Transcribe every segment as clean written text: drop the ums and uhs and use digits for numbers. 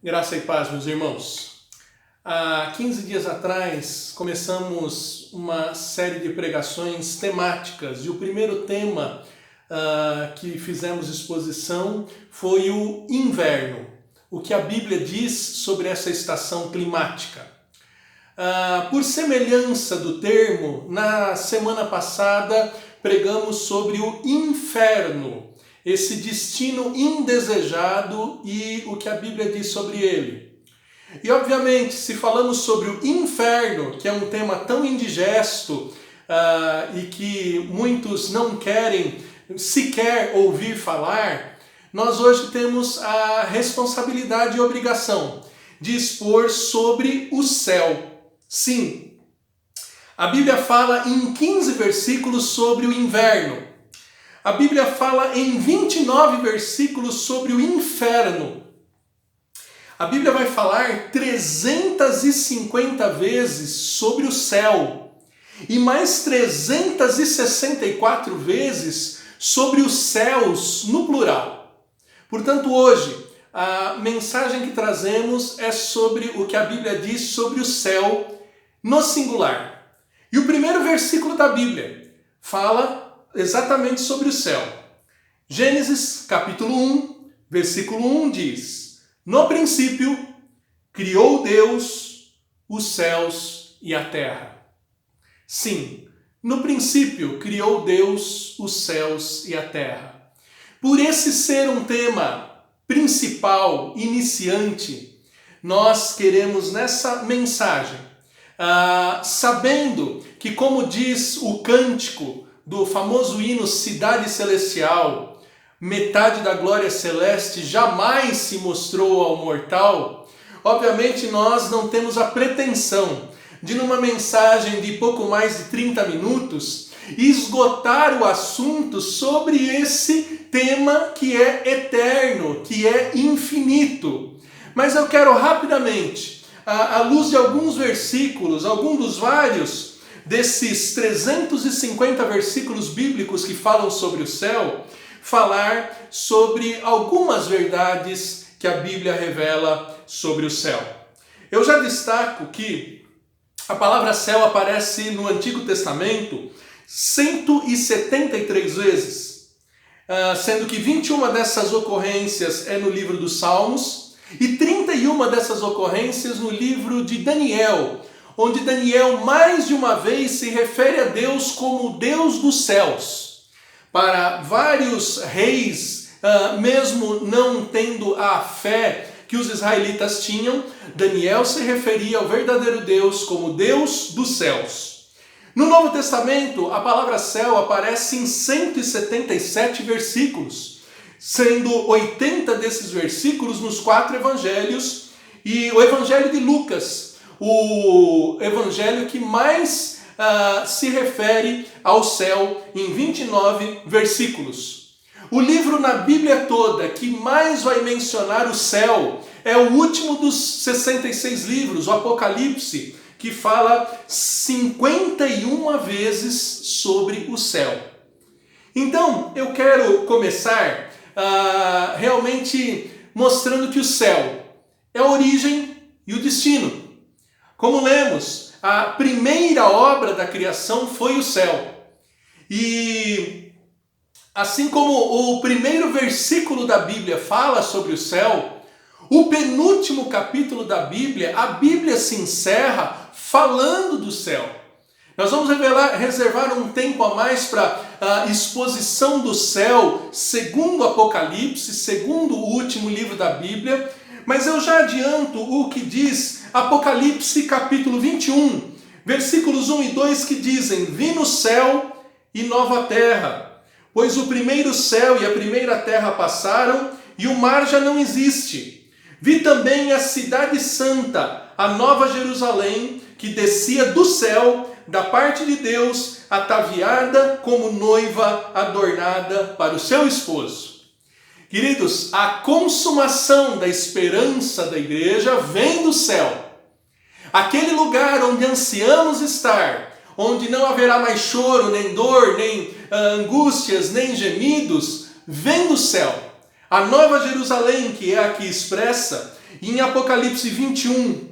Graça e paz, meus irmãos. Há 15 dias atrás começamos uma série de pregações temáticas e o primeiro tema que fizemos exposição foi o inverno. O que a Bíblia diz sobre essa estação climática. Por semelhança do termo, na semana passada pregamos sobre o inferno, esse destino indesejado e o que a Bíblia diz sobre ele. E obviamente, se falamos sobre o inferno, que é um tema tão indigesto e que muitos não querem sequer ouvir falar, nós hoje temos a responsabilidade e obrigação de expor sobre o céu. Sim, a Bíblia fala em 15 versículos sobre o inverno. A Bíblia fala em 29 versículos sobre o inferno. A Bíblia vai falar 350 vezes sobre o céu e mais 364 vezes sobre os céus no plural. Portanto, hoje, a mensagem que trazemos é sobre o que a Bíblia diz sobre o céu no singular. E o primeiro versículo da Bíblia fala exatamente sobre o céu. Gênesis capítulo 1, versículo 1 diz: No princípio criou Deus os céus e a terra. Sim, no princípio criou Deus os céus e a terra. Por esse ser um tema principal, iniciante, nós queremos nessa mensagem, sabendo que, como diz o cântico do famoso hino Cidade Celestial, metade da glória celeste jamais se mostrou ao mortal, obviamente nós não temos a pretensão de, numa mensagem de pouco mais de 30 minutos, esgotar o assunto sobre esse tema que é eterno, que é infinito. Mas eu quero rapidamente, à luz de alguns versículos, algum dos vários desses 350 versículos bíblicos que falam sobre o céu, falar sobre algumas verdades que a Bíblia revela sobre o céu. Eu já destaco que a palavra céu aparece no Antigo Testamento 173 vezes, sendo que 21 dessas ocorrências é no livro dos Salmos e 31 dessas ocorrências no livro de Daniel, onde Daniel mais de uma vez se refere a Deus como Deus dos céus. Para vários reis, mesmo não tendo a fé que os israelitas tinham, Daniel se referia ao verdadeiro Deus como Deus dos céus. No Novo Testamento, a palavra céu aparece em 177 versículos, sendo 80 desses versículos nos 4 evangelhos e o evangelho de Lucas, o evangelho que mais se refere ao céu, em 29 versículos. O livro na Bíblia toda que mais vai mencionar o céu é o último dos 66 livros, o Apocalipse, que fala 51 vezes sobre o céu. Então, eu quero começar realmente mostrando que o céu é a origem e o destino. Como lemos, a primeira obra da criação foi o céu. E assim como o primeiro versículo da Bíblia fala sobre o céu, o penúltimo capítulo da Bíblia, a Bíblia se encerra falando do céu. Nós vamos reservar um tempo a mais para a exposição do céu, segundo o Apocalipse, segundo o último livro da Bíblia, mas eu já adianto o que diz Apocalipse capítulo 21, versículos 1 e 2 que dizem: Vi no céu e nova terra, pois o primeiro céu e a primeira terra passaram e o mar já não existe. Vi também a cidade santa, a nova Jerusalém, que descia do céu, da parte de Deus, ataviada como noiva adornada para o seu esposo. Queridos, a consumação da esperança da igreja vem do céu. Aquele lugar onde ansiamos estar, onde não haverá mais choro, nem dor, nem angústias, nem gemidos, vem do céu. A Nova Jerusalém, que é aqui expressa, em Apocalipse 21,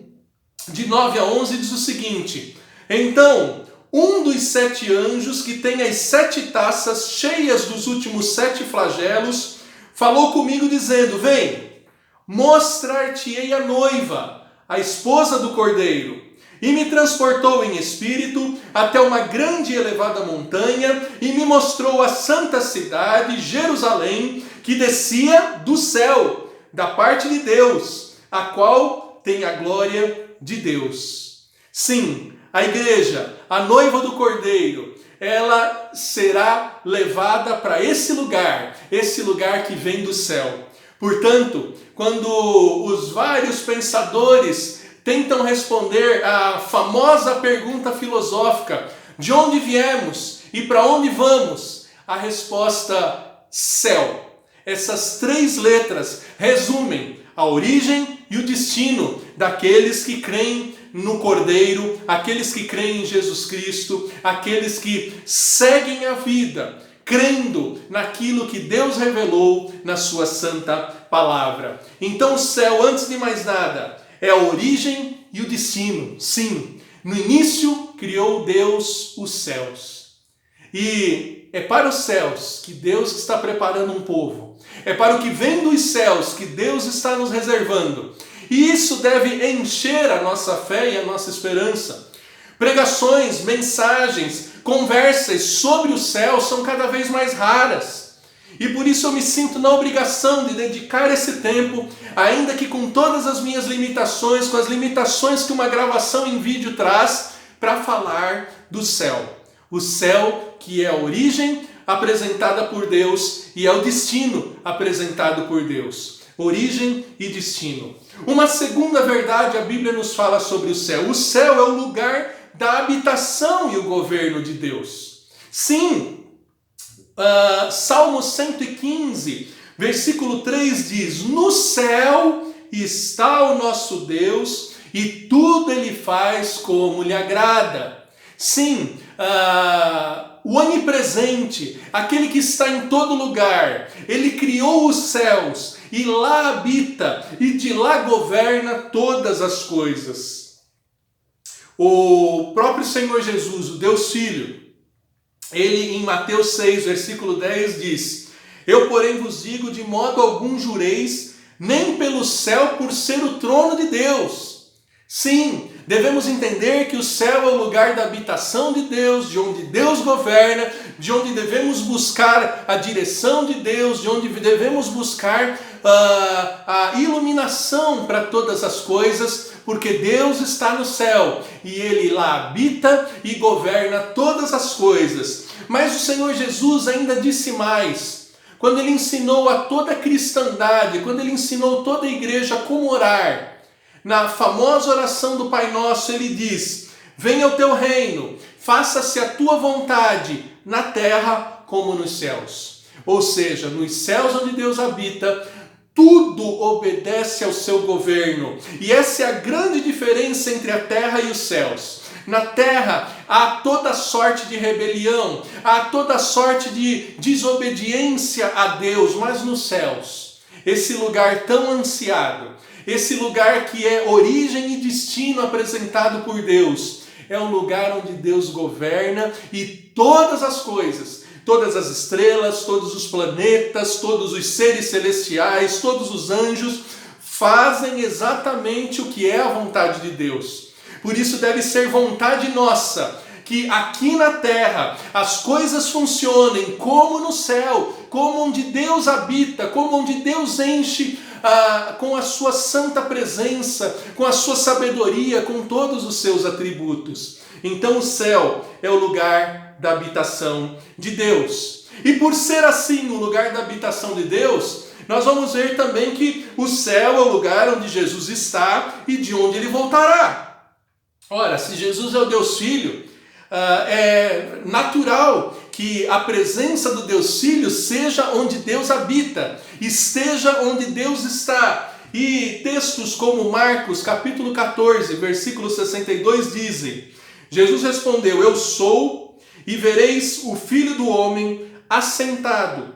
de 9 a 11, diz o seguinte: então, um dos 7 anjos, que tem as 7 taças cheias dos últimos 7 flagelos, falou comigo dizendo: vem, mostrar-te-ei a noiva, a esposa do Cordeiro. E me transportou em espírito até uma grande e elevada montanha e me mostrou a santa cidade, Jerusalém, que descia do céu, da parte de Deus, a qual tem a glória de Deus. Sim, a igreja, a noiva do Cordeiro, ela será levada para esse lugar que vem do céu. Portanto, quando os vários pensadores tentam responder à famosa pergunta filosófica: de onde viemos e para onde vamos? A resposta: céu. Essas 3 letras resumem a origem e o destino daqueles que creem no Cordeiro, aqueles que creem em Jesus Cristo, aqueles que seguem a vida, crendo naquilo que Deus revelou na sua santa palavra. Então o céu, antes de mais nada, é a origem e o destino. Sim, no início criou Deus os céus. E é para os céus que Deus está preparando um povo. É para o que vem dos céus que Deus está nos reservando. E isso deve encher a nossa fé e a nossa esperança. Pregações, mensagens, conversas sobre o céu são cada vez mais raras. E por isso eu me sinto na obrigação de dedicar esse tempo, ainda que com todas as minhas limitações, com as limitações que uma gravação em vídeo traz, para falar do céu. O céu que é a origem apresentada por Deus e é o destino apresentado por Deus. Origem e destino. Uma segunda verdade a Bíblia nos fala sobre o céu. O céu é o lugar da habitação e o governo de Deus. Sim, Salmo 115, versículo 3 diz: no céu está o nosso Deus e tudo ele faz como lhe agrada. Sim, o onipresente, aquele que está em todo lugar, ele criou os céus e lá habita e de lá governa todas as coisas. O próprio Senhor Jesus, o Deus Filho, ele em Mateus 6, versículo 10 diz: eu porém vos digo, de modo algum jureis, nem pelo céu por ser o trono de Deus. Sim, devemos entender que o céu é o lugar da habitação de Deus, de onde Deus governa, de onde devemos buscar a direção de Deus, de onde devemos buscar a iluminação para todas as coisas, porque Deus está no céu e Ele lá habita e governa todas as coisas. Mas o Senhor Jesus ainda disse mais, quando Ele ensinou a toda a cristandade, quando Ele ensinou toda a igreja como orar. Na famosa oração do Pai Nosso, ele diz: venha o teu reino, faça-se a tua vontade, na terra como nos céus. Ou seja, nos céus onde Deus habita, tudo obedece ao seu governo. E essa é a grande diferença entre a terra e os céus. Na terra há toda sorte de rebelião, há toda sorte de desobediência a Deus, mas nos céus, esse lugar tão ansiado, esse lugar que é origem e destino apresentado por Deus, é um lugar onde Deus governa e todas as coisas, todas as estrelas, todos os planetas, todos os seres celestiais, todos os anjos, fazem exatamente o que é a vontade de Deus. Por isso deve ser vontade nossa que aqui na terra as coisas funcionem como no céu, como onde Deus habita, como onde Deus enche com a sua santa presença, com a sua sabedoria, com todos os seus atributos. Então o céu é o lugar da habitação de Deus. E por ser assim o lugar da habitação de Deus, nós vamos ver também que o céu é o lugar onde Jesus está e de onde ele voltará. Ora, se Jesus é o Deus Filho, é natural que a presença do Deus Filho seja onde Deus habita, esteja onde Deus está. E textos como Marcos, capítulo 14, versículo 62 dizem: Jesus respondeu: eu sou, e vereis o Filho do Homem assentado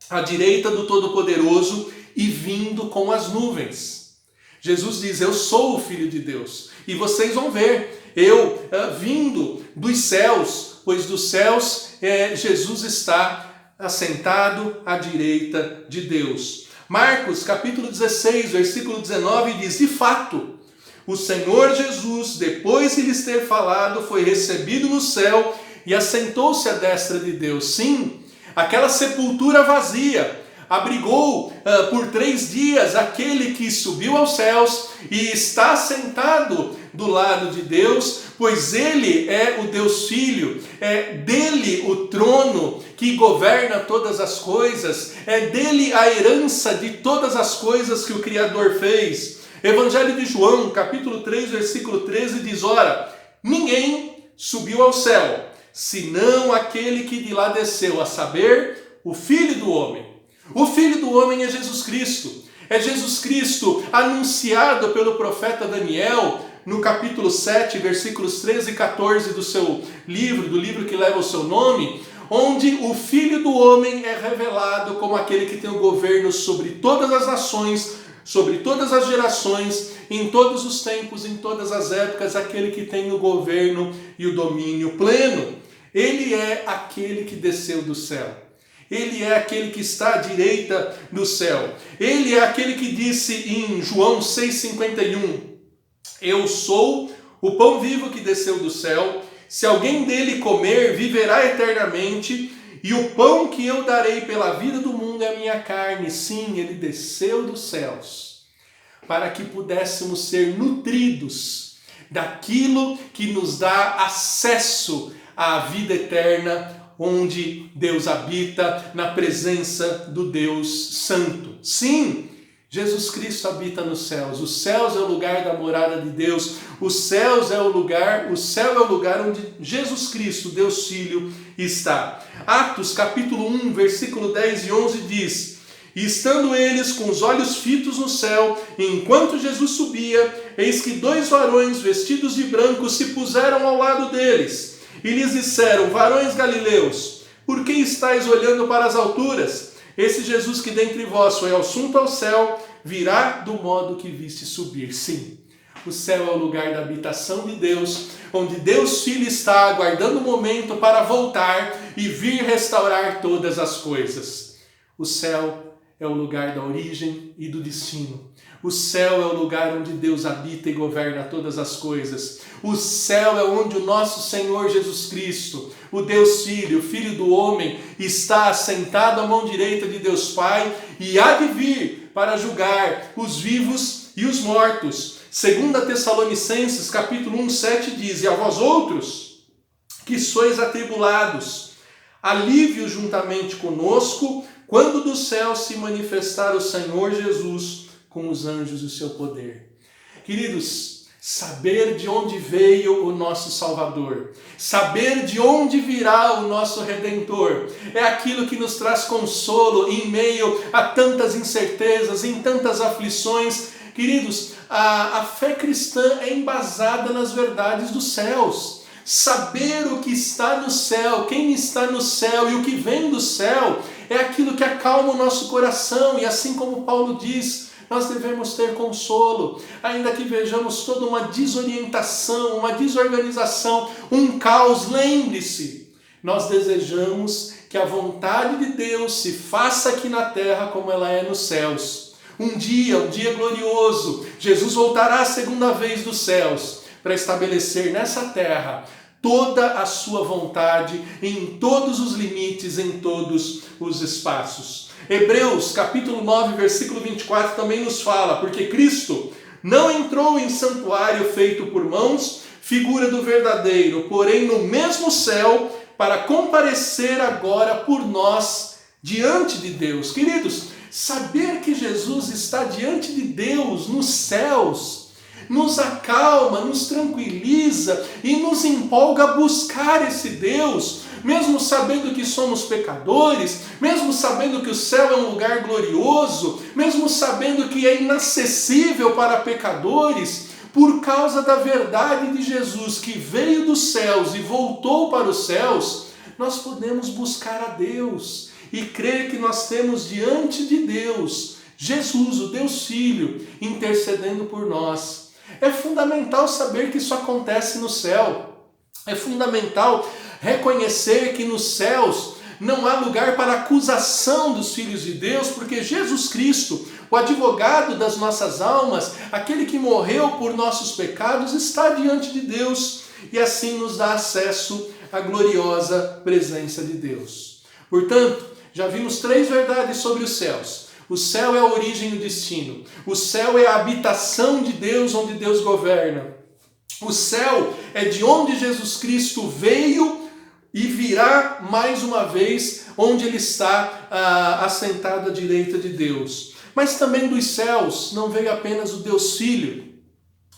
à direita do Todo-Poderoso e vindo com as nuvens. Jesus diz: eu sou o Filho de Deus. E vocês vão ver, eu vindo dos céus, pois dos céus Jesus está assentado à direita de Deus. Marcos capítulo 16, versículo 19 diz: de fato, o Senhor Jesus, depois de lhes ter falado, foi recebido no céu e assentou-se à destra de Deus. Sim, aquela sepultura vazia abrigou por 3 dias aquele que subiu aos céus e está sentado do lado de Deus, pois ele é o Deus Filho, é dele o trono que governa todas as coisas, é dele a herança de todas as coisas que o Criador fez. Evangelho de João, capítulo 3, versículo 13 diz: ora, ninguém subiu ao céu, senão aquele que de lá desceu, a saber, o Filho do Homem. O Filho do Homem é Jesus Cristo. É Jesus Cristo anunciado pelo profeta Daniel no capítulo 7, versículos 13 e 14 do seu livro, do livro que leva o seu nome, onde o Filho do Homem é revelado como aquele que tem o governo sobre todas as nações, sobre todas as gerações, em todos os tempos, em todas as épocas, aquele que tem o governo e o domínio pleno. Ele é aquele que desceu do céu. Ele é aquele que está à direita do céu. Ele é aquele que disse em João 6,51, eu sou o pão vivo que desceu do céu, se alguém dele comer, viverá eternamente, e o pão que eu darei pela vida do mundo é a minha carne. Sim, ele desceu dos céus, para que pudéssemos ser nutridos daquilo que nos dá acesso à vida eterna, onde Deus habita na presença do Deus Santo. Sim, Jesus Cristo habita nos céus. Os céus é o lugar da morada de Deus. O céu é o lugar onde Jesus Cristo, Deus Filho, está. Atos capítulo 1, versículo 10 e 11 diz: e estando eles com os olhos fitos no céu, enquanto Jesus subia, eis que 2 varões vestidos de branco se puseram ao lado deles. E lhes disseram: varões galileus, por que estáis olhando para as alturas? Esse Jesus que dentre vós foi assunto ao céu, virá do modo que viste subir. Sim, o céu é o lugar da habitação de Deus, onde Deus Filho está aguardando o momento para voltar e vir restaurar todas as coisas. O céu é o lugar da origem e do destino. O céu é o lugar onde Deus habita e governa todas as coisas. O céu é onde o nosso Senhor Jesus Cristo, o Deus Filho, o Filho do Homem, está assentado à mão direita de Deus Pai e há de vir para julgar os vivos e os mortos. 2 Tessalonicenses, capítulo 1, 7 diz: e a vós outros, que sois atribulados, alívio juntamente conosco, quando do céu se manifestar o Senhor Jesus com os anjos do seu poder. Queridos, saber de onde veio o nosso Salvador, saber de onde virá o nosso Redentor, é aquilo que nos traz consolo em meio a tantas incertezas, em tantas aflições. Queridos, a fé cristã é embasada nas verdades dos céus. Saber o que está no céu, quem está no céu e o que vem do céu, é aquilo que acalma o nosso coração. E assim como Paulo diz, nós devemos ter consolo, ainda que vejamos toda uma desorientação, uma desorganização, um caos. Lembre-se, nós desejamos que a vontade de Deus se faça aqui na terra como ela é nos céus. Um dia glorioso, Jesus voltará a segunda vez dos céus para estabelecer nessa terra toda a sua vontade em todos os limites, em todos os espaços. Hebreus capítulo 9, versículo 24 também nos fala: porque Cristo não entrou em santuário feito por mãos, figura do verdadeiro, porém no mesmo céu, para comparecer agora por nós diante de Deus. Queridos, saber que Jesus está diante de Deus nos céus nos acalma, nos tranquiliza e nos empolga a buscar esse Deus, mesmo sabendo que somos pecadores, mesmo sabendo que o céu é um lugar glorioso, mesmo sabendo que é inacessível para pecadores. Por causa da verdade de Jesus, que veio dos céus e voltou para os céus, nós podemos buscar a Deus e crer que nós temos diante de Deus Jesus, o Deus Filho, intercedendo por nós. É fundamental saber que isso acontece no céu. É fundamental reconhecer que nos céus não há lugar para acusação dos filhos de Deus, porque Jesus Cristo, o advogado das nossas almas, aquele que morreu por nossos pecados, está diante de Deus e assim nos dá acesso à gloriosa presença de Deus. Portanto, já vimos 3 verdades sobre os céus. O céu é a origem e o destino. O céu é a habitação de Deus, onde Deus governa. O céu é de onde Jesus Cristo veio e virá mais uma vez, onde ele está assentado à direita de Deus. Mas também dos céus não veio apenas o Deus Filho,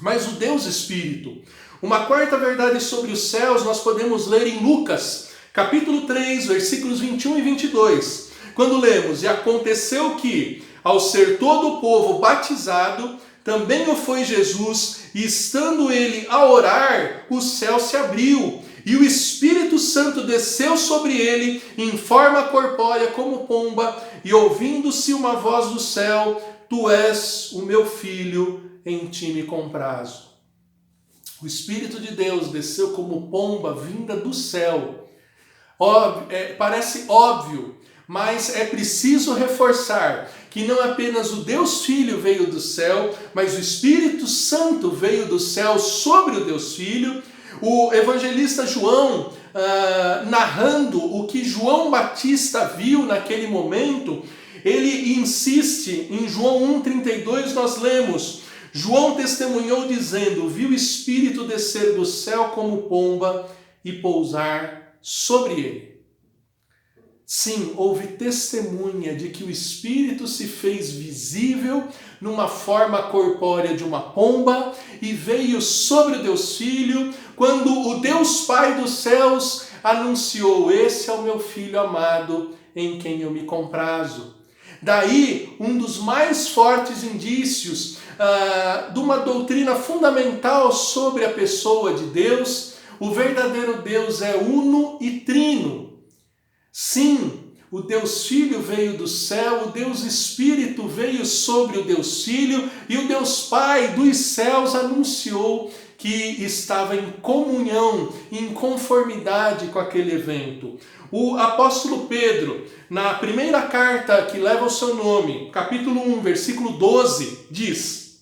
mas o Deus Espírito. Uma 4ª verdade sobre os céus nós podemos ler em Lucas, capítulo 3, versículos 21 e 22. Quando lemos: "E aconteceu que, ao ser todo o povo batizado, também o foi Jesus, e estando ele a orar, o céu se abriu, e o Espírito Santo desceu sobre ele em forma corpórea como pomba, e ouvindo-se uma voz do céu: Tu és o meu filho, em ti me comprazo." O Espírito de Deus desceu como pomba vinda do céu. Parece óbvio, mas é preciso reforçar que não apenas o Deus Filho veio do céu, mas o Espírito Santo veio do céu sobre o Deus Filho. O evangelista João, narrando o que João Batista viu naquele momento, ele insiste em João 1,32, nós lemos: "João testemunhou dizendo, viu o Espírito descer do céu como pomba e pousar sobre ele." Sim, houve testemunha de que o Espírito se fez visível numa forma corpórea de uma pomba e veio sobre o Deus Filho, quando o Deus Pai dos céus anunciou: "Esse é o meu Filho amado, em quem eu me comprazo." Daí, um dos mais fortes indícios de uma doutrina fundamental sobre a pessoa de Deus: o verdadeiro Deus é uno e trino. Sim, o Deus Filho veio do céu, o Deus Espírito veio sobre o Deus Filho, e o Deus Pai dos céus anunciou que estava em comunhão, em conformidade com aquele evento. O apóstolo Pedro, na primeira carta que leva o seu nome, capítulo 1, versículo 12, diz: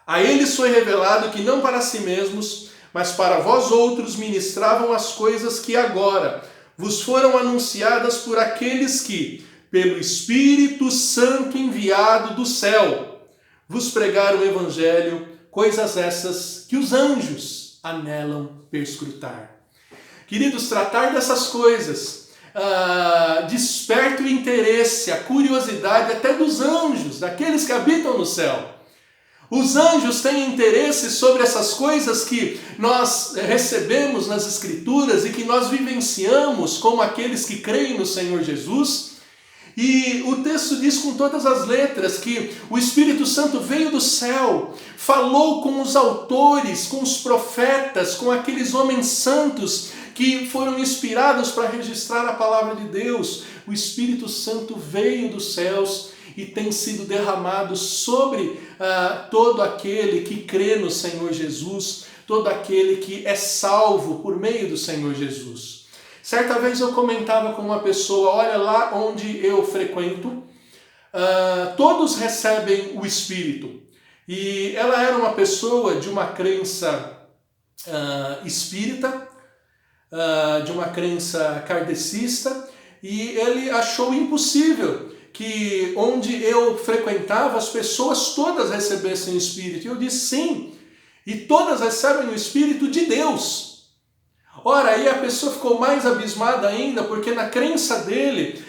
"A eles foi revelado que não para si mesmos, mas para vós outros ministravam as coisas que agora vos foram anunciadas por aqueles que, pelo Espírito Santo enviado do céu, vos pregaram o Evangelho, coisas essas que os anjos anelam perscrutar." Queridos, tratar dessas coisas desperta o interesse, a curiosidade até dos anjos, daqueles que habitam no céu. Os anjos têm interesse sobre essas coisas que nós recebemos nas Escrituras e que nós vivenciamos como aqueles que creem no Senhor Jesus. E o texto diz com todas as letras que o Espírito Santo veio do céu, falou com os autores, com os profetas, com aqueles homens santos que foram inspirados para registrar a palavra de Deus. O Espírito Santo veio dos céus e tem sido derramado sobre todo aquele que crê no Senhor Jesus, todo aquele que é salvo por meio do Senhor Jesus. Certa vez eu comentava com uma pessoa: olha, lá onde eu frequento, todos recebem o Espírito. E ela era uma pessoa de uma crença espírita, de uma crença kardecista, e ele achou impossível que onde eu frequentava as pessoas todas recebessem o Espírito. E eu disse: sim, e todas recebem o Espírito de Deus. Ora, aí a pessoa ficou mais abismada ainda, porque na crença dele,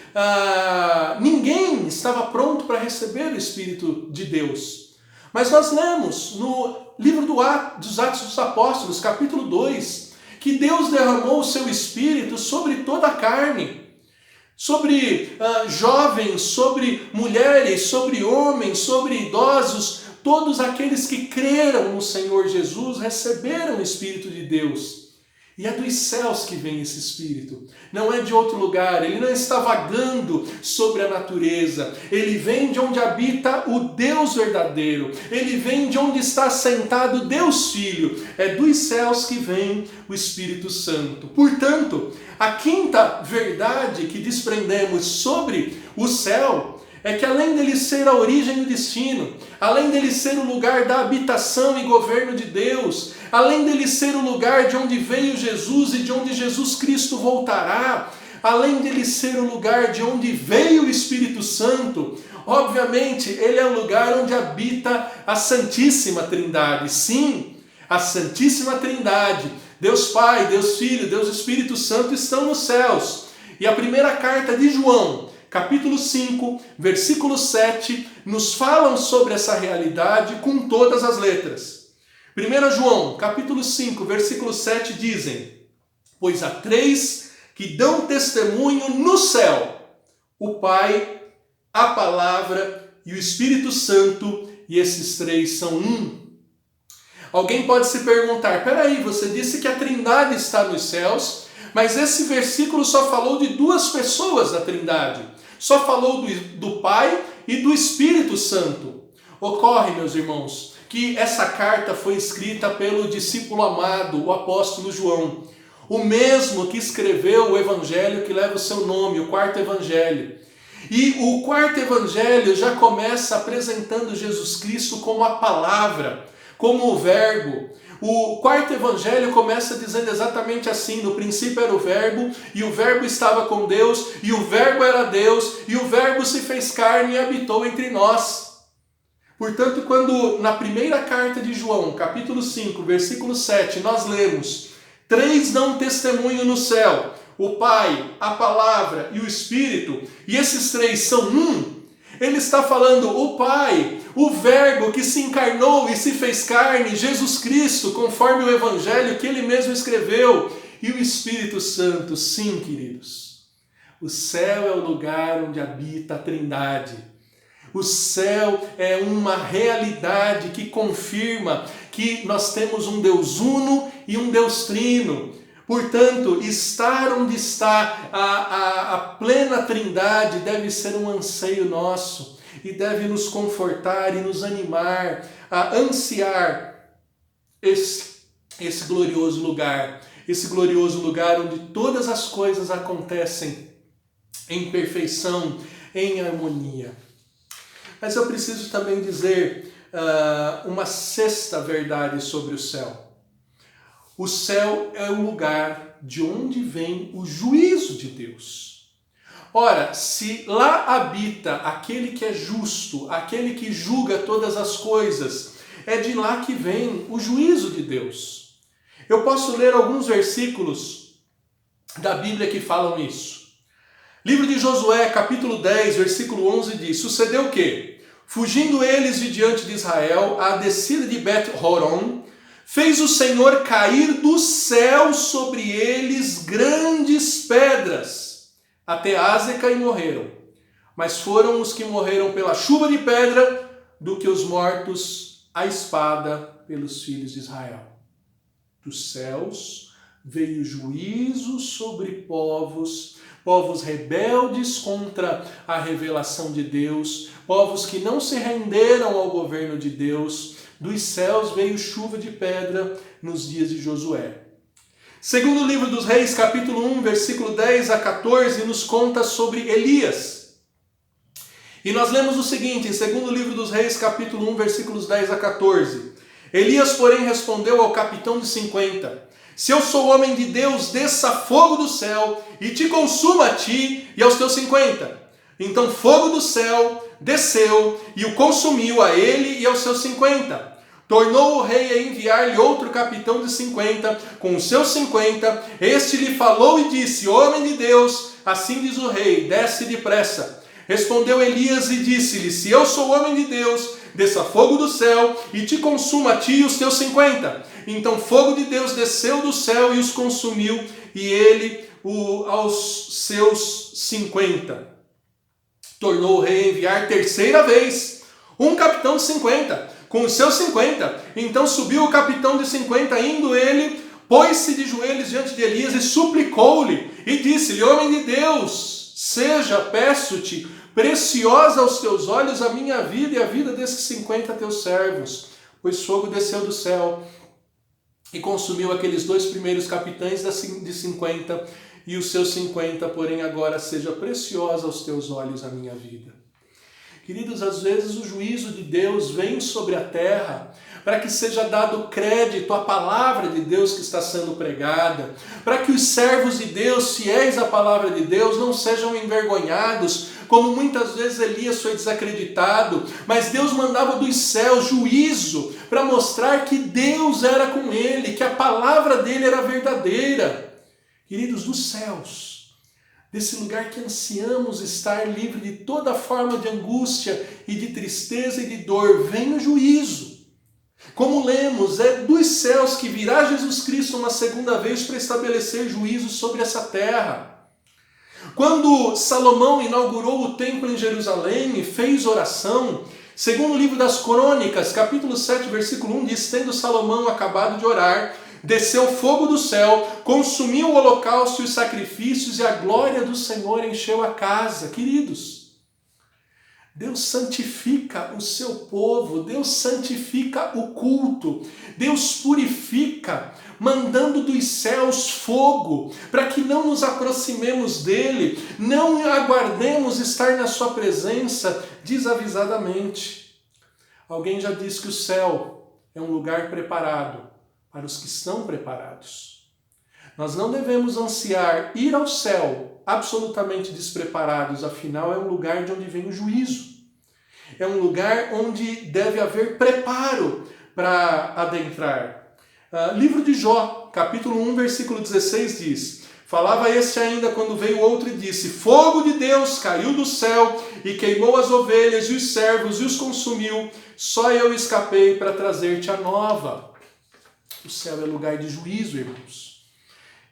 ninguém estava pronto para receber o Espírito de Deus. Mas nós lemos no livro dos Atos dos Apóstolos, capítulo 2, que Deus derramou o seu Espírito sobre toda a carne. Sobre jovens, sobre mulheres, sobre homens, sobre idosos, todos aqueles que creram no Senhor Jesus receberam o Espírito de Deus. E é dos céus que vem esse Espírito, não é de outro lugar, ele não está vagando sobre a natureza, ele vem de onde habita o Deus verdadeiro, ele vem de onde está sentado Deus Filho, é dos céus que vem o Espírito Santo. Portanto, a quinta verdade que desprendemos sobre o céu é que além dele ser a origem e o destino, além dele ser o lugar da habitação e governo de Deus, além dele ser o lugar de onde veio Jesus e de onde Jesus Cristo voltará, além dele ser o lugar de onde veio o Espírito Santo, obviamente ele é o lugar onde habita a Santíssima Trindade. Sim, a Santíssima Trindade, Deus Pai, Deus Filho, Deus Espírito Santo estão nos céus. E a primeira carta de João, capítulo 5, versículo 7, nos falam sobre essa realidade com todas as letras. 1 João, capítulo 5, versículo 7 dizem: pois há três que dão testemunho no céu, o Pai, a Palavra e o Espírito Santo, e esses três são um. Alguém pode se perguntar, peraí, você disse que a Trindade está nos céus, mas esse versículo só falou de duas pessoas da Trindade. Só falou do Pai e do Espírito Santo. Ocorre, meus irmãos, que essa carta foi escrita pelo discípulo amado, o apóstolo João. O mesmo que escreveu o evangelho que leva o seu nome, o quarto evangelho. E o quarto evangelho já começa apresentando Jesus Cristo como a palavra, como o verbo. O quarto evangelho começa dizendo exatamente assim: no princípio era o verbo, e o verbo estava com Deus, e o verbo era Deus, e o verbo se fez carne e habitou entre nós. Portanto, quando na primeira carta de João, capítulo 5, versículo 7, nós lemos: três dão testemunho no céu, o Pai, a Palavra e o Espírito, e esses três são um, ele está falando o Pai, o Verbo que se encarnou e se fez carne, Jesus Cristo, conforme o Evangelho que ele mesmo escreveu, e o Espírito Santo. Sim, queridos, o céu é o lugar onde habita a Trindade. O céu é uma realidade que confirma que nós temos um Deus uno e um Deus trino. Portanto, estar onde está a plena Trindade deve ser um anseio nosso e deve nos confortar e nos animar a ansiar esse glorioso lugar onde todas as coisas acontecem em perfeição, em harmonia. Mas eu preciso também dizer uma sexta verdade sobre o céu. O céu é o lugar de onde vem o juízo de Deus. Ora, se lá habita aquele que é justo, aquele que julga todas as coisas, é de lá que vem o juízo de Deus. Eu posso ler alguns versículos da Bíblia que falam isso. Livro de Josué, capítulo 10, versículo 11 diz: sucedeu o quê? Fugindo eles de diante de Israel, à descida de Bet-Horon, fez o Senhor cair do céu sobre eles grandes pedras, até Ázeca, e morreram. Mas foram os que morreram pela chuva de pedra, do que os mortos à espada pelos filhos de Israel. Dos céus veio juízo sobre povos rebeldes contra a revelação de Deus, povos que não se renderam ao governo de Deus. Dos céus veio chuva de pedra nos dias de Josué. Segundo o livro dos Reis, capítulo 1, versículo 10 a 14, nos conta sobre Elias. E nós lemos o seguinte, em segundo livro dos Reis, capítulo 1, versículos 10 a 14. Elias, porém, respondeu ao capitão de 50, se eu sou homem de Deus, desça fogo do céu e te consuma a ti e aos teus 50. Então fogo do céu desceu e o consumiu a ele e aos seus 50. Tornou o rei a enviar-lhe outro capitão de 50, com os seus 50. Este lhe falou e disse, homem de Deus, assim diz o rei, desce depressa. Respondeu Elias e disse-lhe, se eu sou homem de Deus, desça fogo do céu e te consuma a ti e os teus 50. Então fogo de Deus desceu do céu e os consumiu, e ele aos seus 50. Tornou o rei a enviar terceira vez um capitão de 50, com os seus 50. Então subiu o capitão de 50, indo ele pôs-se de joelhos diante de Elias e suplicou-lhe, e disse-lhe: homem de Deus, seja, peço-te, preciosa aos teus olhos a minha vida e a vida desses 50 teus servos. Pois fogo desceu do céu e consumiu aqueles 2 primeiros capitães de 50, e os seus 50, porém agora seja preciosa aos teus olhos a minha vida. Queridos, às vezes o juízo de Deus vem sobre a terra para que seja dado crédito à palavra de Deus que está sendo pregada, para que os servos de Deus, fiéis à palavra de Deus, não sejam envergonhados, como muitas vezes Elias foi desacreditado, mas Deus mandava dos céus juízo para mostrar que Deus era com ele, que a palavra dele era verdadeira. Queridos, dos céus, desse lugar que ansiamos estar livre de toda forma de angústia e de tristeza e de dor, vem o juízo. Como lemos, é dos céus que virá Jesus Cristo uma segunda vez para estabelecer juízo sobre essa terra. Quando Salomão inaugurou o templo em Jerusalém e fez oração, segundo o livro das Crônicas, capítulo 7, versículo 1, diz: tendo Salomão acabado de orar, desceu fogo do céu, consumiu o holocausto e os sacrifícios, e a glória do Senhor encheu a casa. Queridos, Deus santifica o seu povo, Deus santifica o culto, Deus purifica, mandando dos céus fogo, para que não nos aproximemos dele, não aguardemos estar na sua presença desavisadamente. Alguém já disse que o céu é um lugar preparado para os que estão preparados. Nós não devemos ansiar ir ao céu absolutamente despreparados, afinal é um lugar de onde vem o juízo. É um lugar onde deve haver preparo para adentrar. Livro de Jó, capítulo 1, versículo 16 diz: falava este ainda quando veio outro e disse: fogo de Deus caiu do céu e queimou as ovelhas e os servos e os consumiu, só eu escapei para trazer-te a nova. O céu é lugar de juízo, irmãos.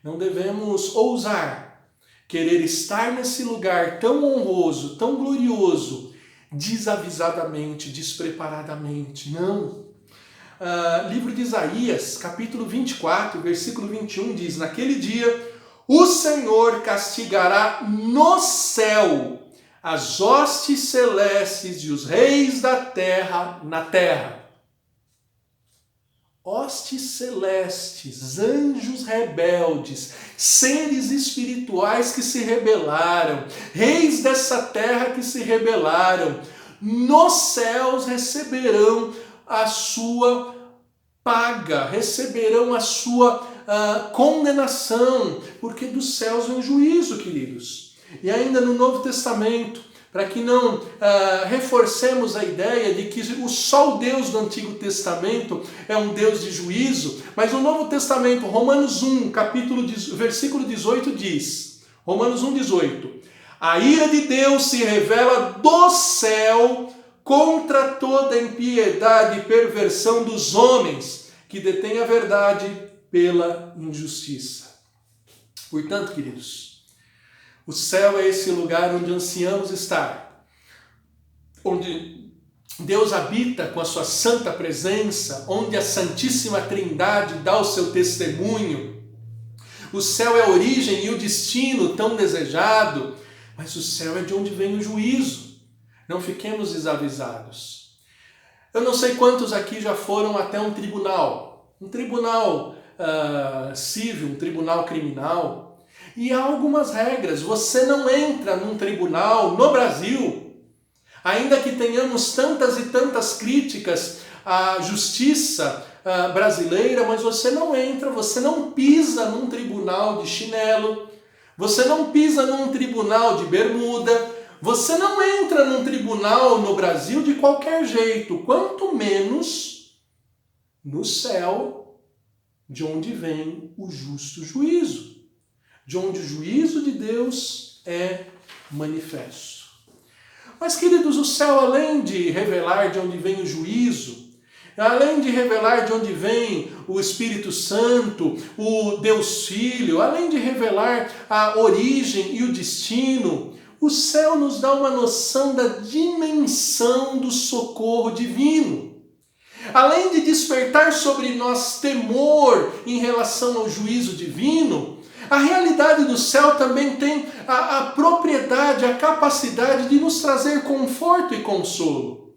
Não devemos ousar querer estar nesse lugar tão honroso, tão glorioso, desavisadamente, despreparadamente. Não. Livro de Isaías, capítulo 24, versículo 21 diz: naquele dia o Senhor castigará no céu as hostes celestes e os reis da terra na terra. Hostes celestes, anjos rebeldes, seres espirituais que se rebelaram, reis dessa terra que se rebelaram, nos céus receberão a sua paga, receberão a sua condenação, porque dos céus vem juízo, queridos. E ainda no Novo Testamento, para que não reforcemos a ideia de que só o Deus do Antigo Testamento é um Deus de juízo, mas no Novo Testamento, Romanos 1, versículo 18 diz, Romanos 1, 18, a ira de Deus se revela do céu contra toda impiedade e perversão dos homens que detêm a verdade pela injustiça. Portanto, queridos, o céu é esse lugar onde ansiamos estar, onde Deus habita com a sua santa presença, onde a Santíssima Trindade dá o seu testemunho. O céu é a origem e o destino tão desejado, mas o céu é de onde vem o juízo. Não fiquemos desavisados. Eu não sei quantos aqui já foram até um tribunal civil, um tribunal criminal. E há algumas regras. Você não entra num tribunal no Brasil, ainda que tenhamos tantas e tantas críticas à justiça brasileira, mas você não entra, você não pisa num tribunal de chinelo, você não pisa num tribunal de bermuda, você não entra num tribunal no Brasil de qualquer jeito, quanto menos no céu, de onde vem o justo juízo. De onde o juízo de Deus é manifesto. Mas, queridos, o céu, além de revelar de onde vem o juízo, além de revelar de onde vem o Espírito Santo, o Deus Filho, além de revelar a origem e o destino, o céu nos dá uma noção da dimensão do socorro divino. além de despertar sobre nós temor em relação ao juízo divino, a realidade do céu também tem a propriedade, a capacidade de nos trazer conforto e consolo.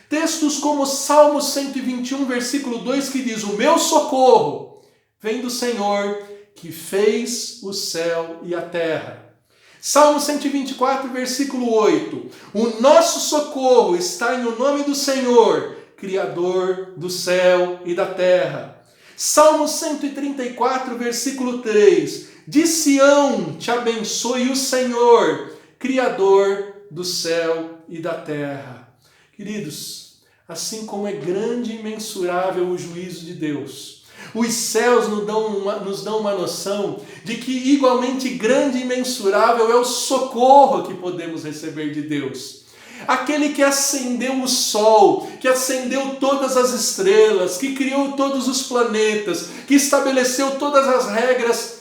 Textos como Salmo 121, versículo 2, que diz: o meu socorro vem do Senhor, que fez o céu e a terra. Salmo 124, versículo 8, o nosso socorro está em o nome do Senhor, Criador do céu e da terra. Salmo 134, versículo 3, de Sião te abençoe o Senhor, Criador do céu e da terra. Queridos, assim como é grande e imensurável o juízo de Deus, os céus nos dão uma noção de que igualmente grande e imensurável é o socorro que podemos receber de Deus. Aquele que acendeu o sol, que acendeu todas as estrelas, que criou todos os planetas, que estabeleceu todas as regras,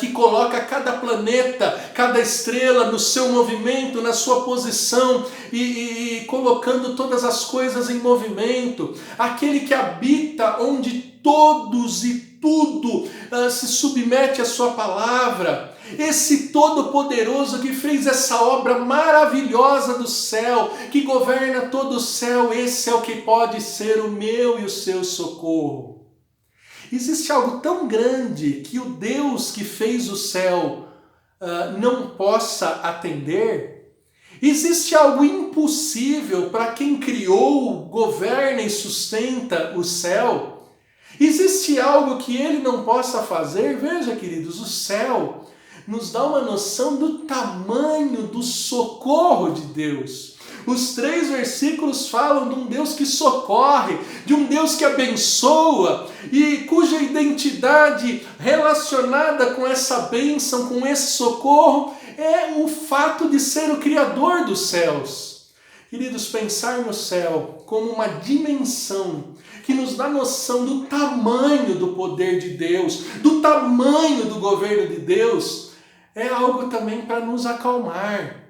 que coloca cada planeta, cada estrela no seu movimento, na sua posição e colocando todas as coisas em movimento. Aquele que habita onde todos e tudo se submete à sua palavra. Esse Todo-Poderoso que fez essa obra maravilhosa do céu, que governa todo o céu, esse é o que pode ser o meu e o seu socorro. Existe algo tão grande que o Deus que fez o céu não possa atender? Existe algo impossível para quem criou, governa e sustenta o céu? Existe algo que ele não possa fazer? Veja, queridos, o céu nos dá uma noção do tamanho do socorro de Deus. Os 3 versículos falam de um Deus que socorre, de um Deus que abençoa e cuja identidade relacionada com essa bênção, com esse socorro, é o fato de ser o Criador dos céus. Queridos, pensar no céu como uma dimensão que nos dá noção do tamanho do poder de Deus, do tamanho do governo de Deus, é algo também para nos acalmar.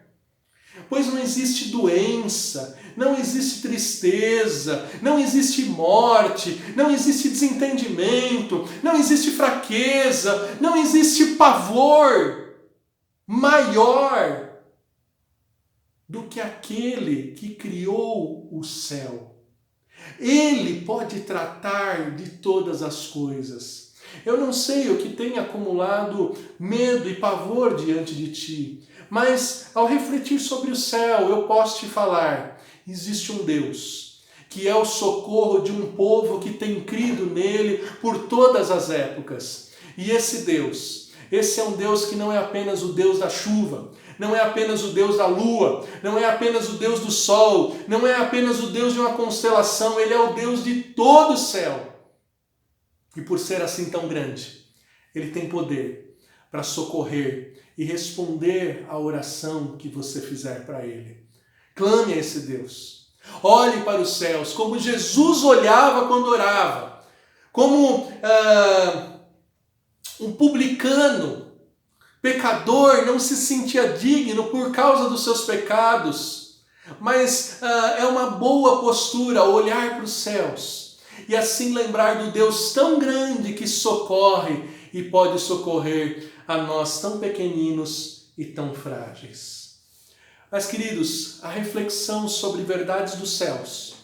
Pois não existe doença, não existe tristeza, não existe morte, não existe desentendimento, não existe fraqueza, não existe pavor maior do que aquele que criou o céu. Ele pode tratar de todas as coisas. Eu não sei o que tem acumulado medo e pavor diante de ti, mas ao refletir sobre o céu, eu posso te falar, existe um Deus, que é o socorro de um povo que tem crido nele por todas as épocas. E esse é um Deus que não é apenas o Deus da chuva, não é apenas o Deus da lua, não é apenas o Deus do sol, não é apenas o Deus de uma constelação, ele é o Deus de todo o céu. E por ser assim tão grande, ele tem poder para socorrer e responder à oração que você fizer para ele. Clame a esse Deus. Olhe para os céus, como Jesus olhava quando orava. Como um publicano, pecador, não se sentia digno por causa dos seus pecados. Mas é uma boa postura olhar para os céus e assim lembrar do Deus tão grande que socorre e pode socorrer a nós tão pequeninos e tão frágeis. Mas, queridos, a reflexão sobre verdades dos céus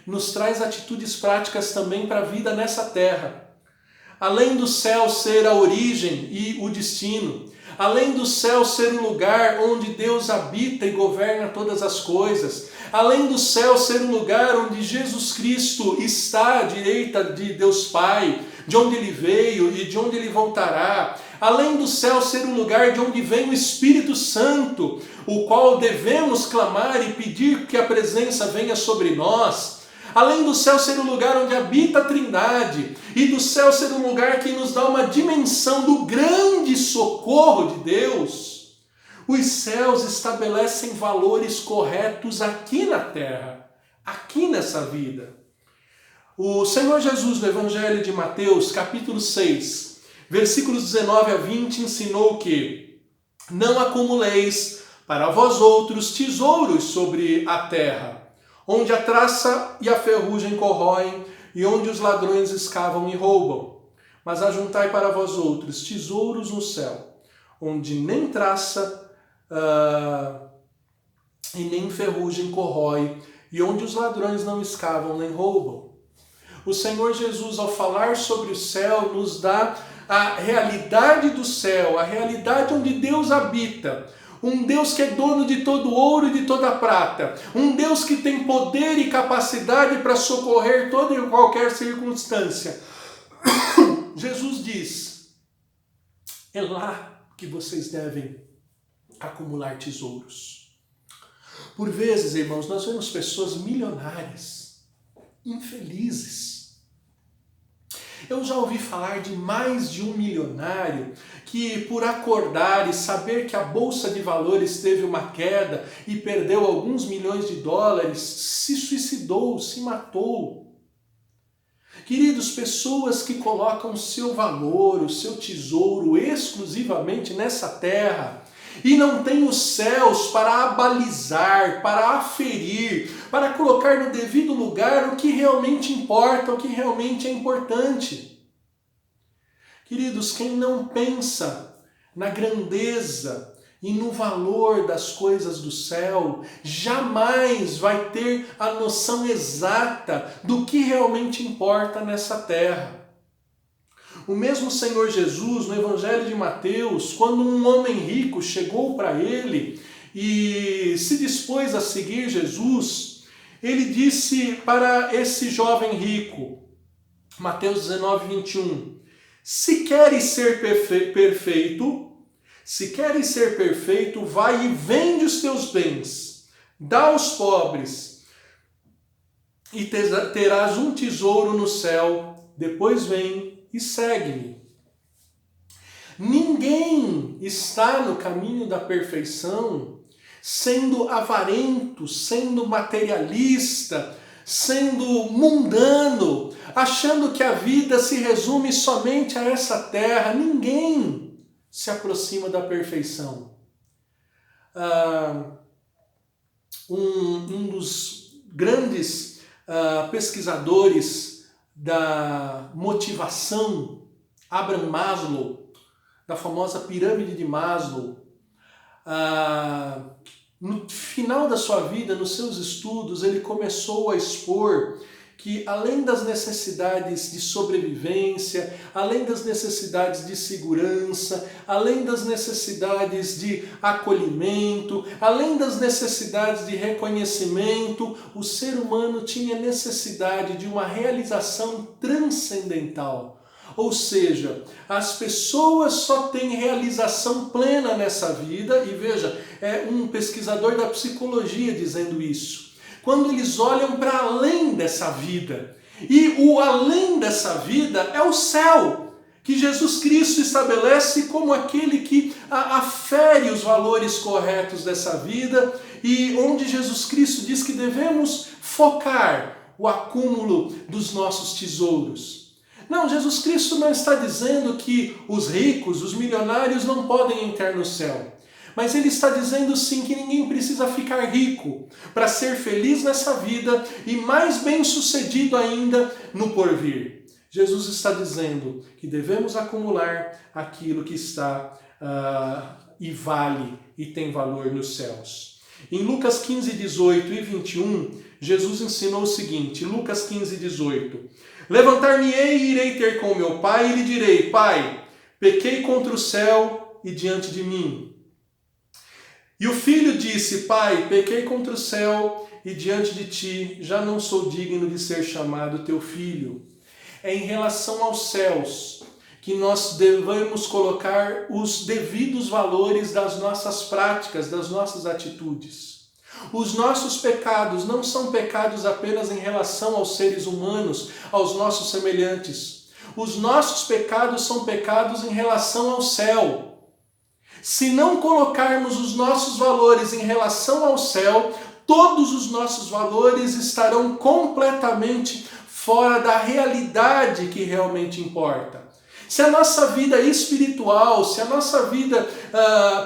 nos traz atitudes práticas também para a vida nessa terra. Além do céu ser a origem e o destino, além do céu ser o lugar onde Deus habita e governa todas as coisas, além do céu ser o lugar onde Jesus Cristo está à direita de Deus Pai, de onde ele veio e de onde ele voltará, além do céu ser o lugar de onde vem o Espírito Santo, o qual devemos clamar e pedir que a presença venha sobre nós, além do céu ser o lugar onde habita a Trindade, e do céu ser um lugar que nos dá uma dimensão do grande socorro de Deus, os céus estabelecem valores corretos aqui na terra, aqui nessa vida. O Senhor Jesus, no Evangelho de Mateus, capítulo 6, versículos 19 a 20, ensinou que não acumuleis para vós outros tesouros sobre a terra, onde a traça e a ferrugem corroem, e onde os ladrões escavam e roubam. Mas ajuntai para vós outros tesouros no céu, onde nem traça e nem ferrugem corrói, e onde os ladrões não escavam nem roubam. O Senhor Jesus, ao falar sobre o céu, nos dá a realidade do céu, a realidade onde Deus habita. Um Deus que é dono de todo ouro e de toda prata. Um Deus que tem poder e capacidade para socorrer toda e qualquer circunstância. Jesus diz: é lá que vocês devem acumular tesouros. Por vezes, irmãos, nós vemos pessoas milionárias, infelizes. Eu já ouvi falar de mais de um milionário que, por acordar e saber que a Bolsa de Valores teve uma queda e perdeu alguns milhões de dólares, se suicidou, se matou. Queridos, pessoas que colocam o seu valor, o seu tesouro exclusivamente nessa terra e não têm os céus para abalizar, para aferir, para colocar no devido lugar o que realmente importa, o que realmente é importante. Queridos, quem não pensa na grandeza e no valor das coisas do céu, jamais vai ter a noção exata do que realmente importa nessa terra. O mesmo Senhor Jesus, no Evangelho de Mateus, quando um homem rico chegou para ele e se dispôs a seguir Jesus, ele disse para esse jovem rico, Mateus 19, 21, se queres ser perfeito, vai e vende os teus bens, dá aos pobres, e terás um tesouro no céu, depois vem e segue-me. Ninguém está no caminho da perfeição sendo avarento, sendo materialista, sendo mundano, achando que a vida se resume somente a essa terra. Ninguém se aproxima da perfeição. Um dos grandes pesquisadores da motivação, Abraham Maslow, da famosa pirâmide de Maslow, no final da sua vida, nos seus estudos, ele começou a expor que além das necessidades de sobrevivência, além das necessidades de segurança, além das necessidades de acolhimento, além das necessidades de reconhecimento, o ser humano tinha necessidade de uma realização transcendental. Ou seja, as pessoas só têm realização plena nessa vida, e veja, é um pesquisador da psicologia dizendo isso. Quando eles olham para além dessa vida. E o além dessa vida é o céu, que Jesus Cristo estabelece como aquele que afere os valores corretos dessa vida e onde Jesus Cristo diz que devemos focar o acúmulo dos nossos tesouros. Não, Jesus Cristo não está dizendo que os ricos, os milionários não podem entrar no céu. Mas ele está dizendo sim que ninguém precisa ficar rico para ser feliz nessa vida e mais bem-sucedido ainda no porvir. Jesus está dizendo que devemos acumular aquilo que está e vale e tem valor nos céus. Em Lucas 15, 18 e 21, Jesus ensinou o seguinte, Lucas 15, 18. Levantar-me-ei e irei ter com meu pai e lhe direi, Pai, pequei contra o céu e diante de mim. E o filho disse, Pai, pequei contra o céu e diante de ti já não sou digno de ser chamado teu filho. É em relação aos céus que nós devemos colocar os devidos valores das nossas práticas, das nossas atitudes. Os nossos pecados não são pecados apenas em relação aos seres humanos, aos nossos semelhantes. Os nossos pecados são pecados em relação ao céu. Se não colocarmos os nossos valores em relação ao céu, todos os nossos valores estarão completamente fora da realidade que realmente importa. Se a nossa vida espiritual, se a nossa vida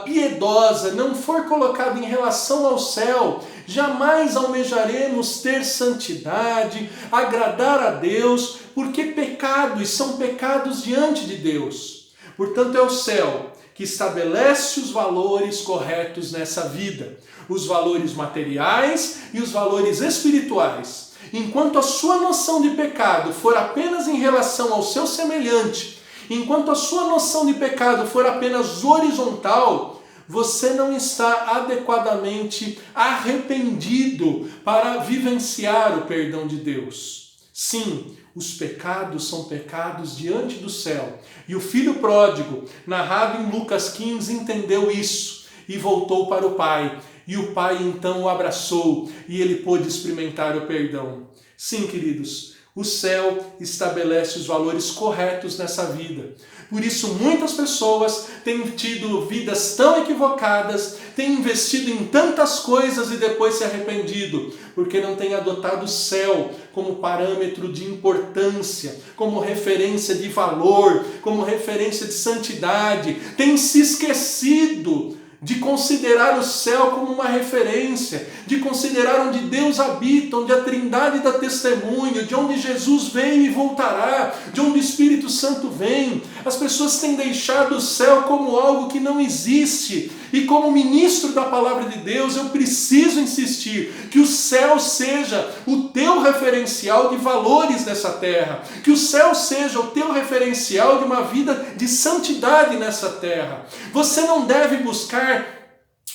piedosa não for colocada em relação ao céu, jamais almejaremos ter santidade, agradar a Deus, porque pecados são pecados diante de Deus. Portanto, é o céu que estabelece os valores corretos nessa vida, os valores materiais e os valores espirituais. Enquanto a sua noção de pecado for apenas em relação ao seu semelhante, enquanto a sua noção de pecado for apenas horizontal, você não está adequadamente arrependido para vivenciar o perdão de Deus. Sim, os pecados são pecados diante do céu. E o filho pródigo, narrado em Lucas 15, entendeu isso e voltou para o pai. E o pai então o abraçou e ele pôde experimentar o perdão. Sim, queridos, o céu estabelece os valores corretos nessa vida. Por isso, muitas pessoas têm tido vidas tão equivocadas, têm investido em tantas coisas e depois se arrependido, porque não têm adotado o céu como parâmetro de importância, como referência de valor, como referência de santidade. Têm se esquecido de considerar o céu como uma referência, de considerar onde Deus habita, onde a Trindade dá testemunho, de onde Jesus veio e voltará, de onde o Espírito Santo vem. As pessoas têm deixado o céu como algo que não existe. E como ministro da palavra de Deus, eu preciso insistir que o céu seja o teu referencial de valores nessa terra, que o céu seja o teu referencial de uma vida de santidade nessa terra. Você não deve buscar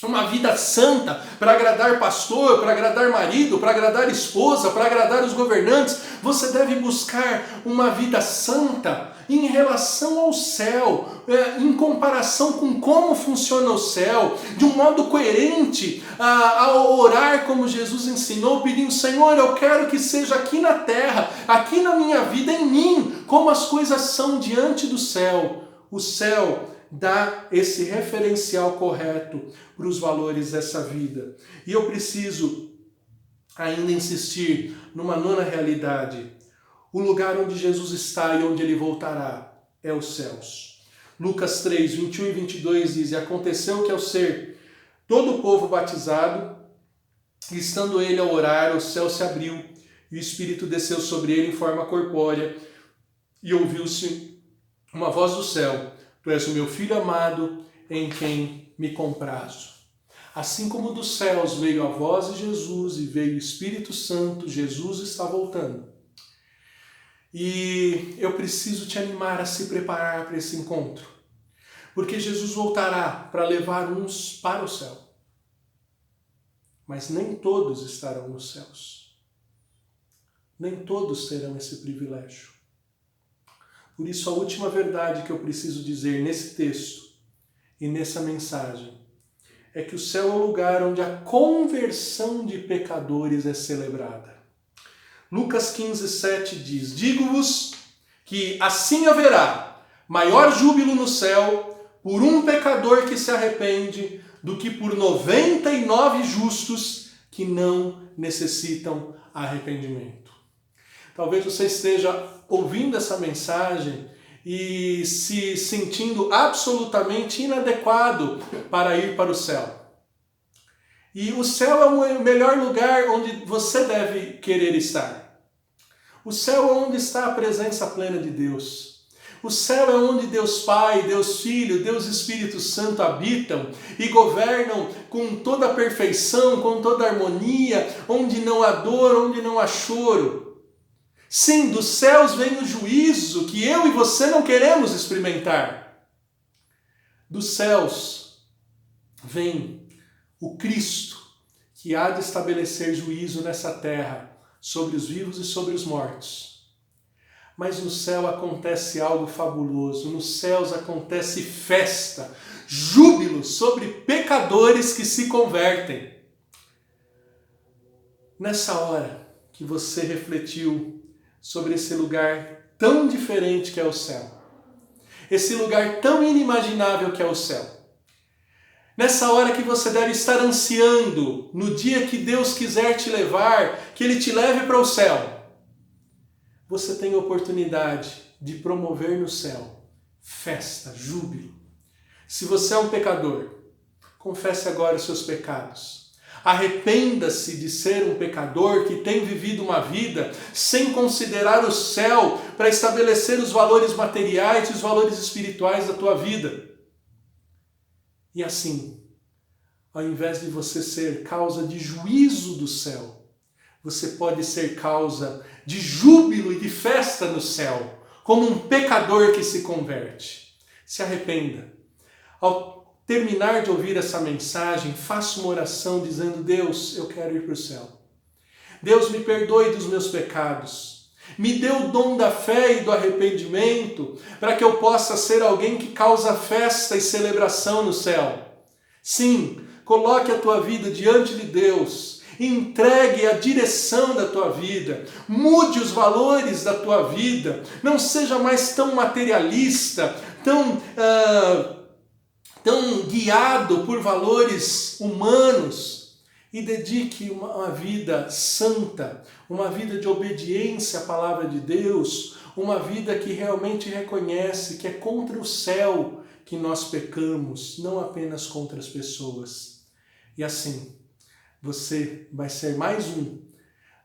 uma vida santa para agradar pastor, para agradar marido, para agradar esposa, para agradar os governantes. Você deve buscar uma vida santa em relação ao céu, em comparação com como funciona o céu, de um modo coerente, ao orar como Jesus ensinou, pedindo: Senhor, eu quero que seja aqui na terra, aqui na minha vida, em mim, como as coisas são diante do céu. O céu dá esse referencial correto para os valores dessa vida. E eu preciso ainda insistir numa nona realidade. O lugar onde Jesus está e onde ele voltará é os céus. Lucas 3, 21 e 22 diz: E aconteceu que ao ser todo o povo batizado, estando ele a orar, o céu se abriu e o Espírito desceu sobre ele em forma corpórea, e ouviu-se uma voz do céu: Tu és o meu filho amado, em quem me comprazo. Assim como dos céus veio a voz de Jesus e veio o Espírito Santo, Jesus está voltando. E eu preciso te animar a se preparar para esse encontro, porque Jesus voltará para levar uns para o céu. Mas nem todos estarão nos céus. Nem todos terão esse privilégio. Por isso, a última verdade que eu preciso dizer nesse texto e nessa mensagem é que o céu é o lugar onde a conversão de pecadores é celebrada. Lucas 15, 7 diz: Digo-vos que assim haverá maior júbilo no céu por um pecador que se arrepende do que por 99 justos que não necessitam arrependimento. Talvez você esteja ouvindo essa mensagem e se sentindo absolutamente inadequado para ir para o céu. E o céu é o melhor lugar onde você deve querer estar. O céu é onde está a presença plena de Deus. O céu é onde Deus Pai, Deus Filho, Deus Espírito Santo habitam e governam com toda a perfeição, com toda a harmonia, onde não há dor, onde não há choro. Sim, dos céus vem o juízo que eu e você não queremos experimentar. Dos céus vem o Cristo, que há de estabelecer juízo nessa terra, sobre os vivos e sobre os mortos. Mas no céu acontece algo fabuloso, nos céus acontece festa, júbilo sobre pecadores que se convertem. Nessa hora que você refletiu sobre esse lugar tão diferente que é o céu, esse lugar tão inimaginável que é o céu, nessa hora que você deve estar ansiando, no dia que Deus quiser te levar, que Ele te leve para o céu, você tem a oportunidade de promover no céu festa, júbilo. Se você é um pecador, confesse agora os seus pecados. Arrependa-se de ser um pecador que tem vivido uma vida sem considerar o céu para estabelecer os valores materiais e os valores espirituais da tua vida. E assim, ao invés de você ser causa de juízo do céu, você pode ser causa de júbilo e de festa no céu, como um pecador que se converte. Se arrependa. Ao terminar de ouvir essa mensagem, faça uma oração dizendo: Deus, eu quero ir para o céu. Deus, me perdoe dos meus pecados. Me dê o dom da fé e do arrependimento para que eu possa ser alguém que causa festa e celebração no céu. Sim, coloque a tua vida diante de Deus. Entregue a direção da tua vida, mude os valores da tua vida, não seja mais tão materialista, tão guiado por valores humanos e dedique uma vida santa, uma vida de obediência à palavra de Deus, uma vida que realmente reconhece que é contra o céu que nós pecamos, não apenas contra as pessoas. E assim, você vai ser mais um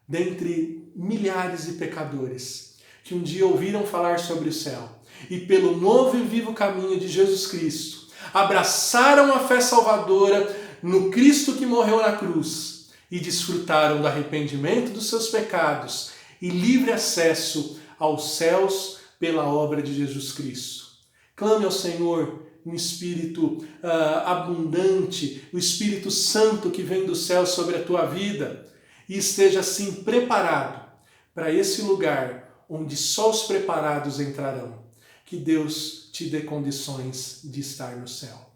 dentre milhares de pecadores que um dia ouviram falar sobre o céu e pelo novo e vivo caminho de Jesus Cristo abraçaram a fé salvadora no Cristo que morreu na cruz e desfrutaram do arrependimento dos seus pecados e livre acesso aos céus pela obra de Jesus Cristo. Clame ao Senhor um Espírito abundante, o Espírito Santo que vem do céu sobre a tua vida e esteja assim preparado para esse lugar onde só os preparados entrarão. Que Deus te dê condições de estar no céu.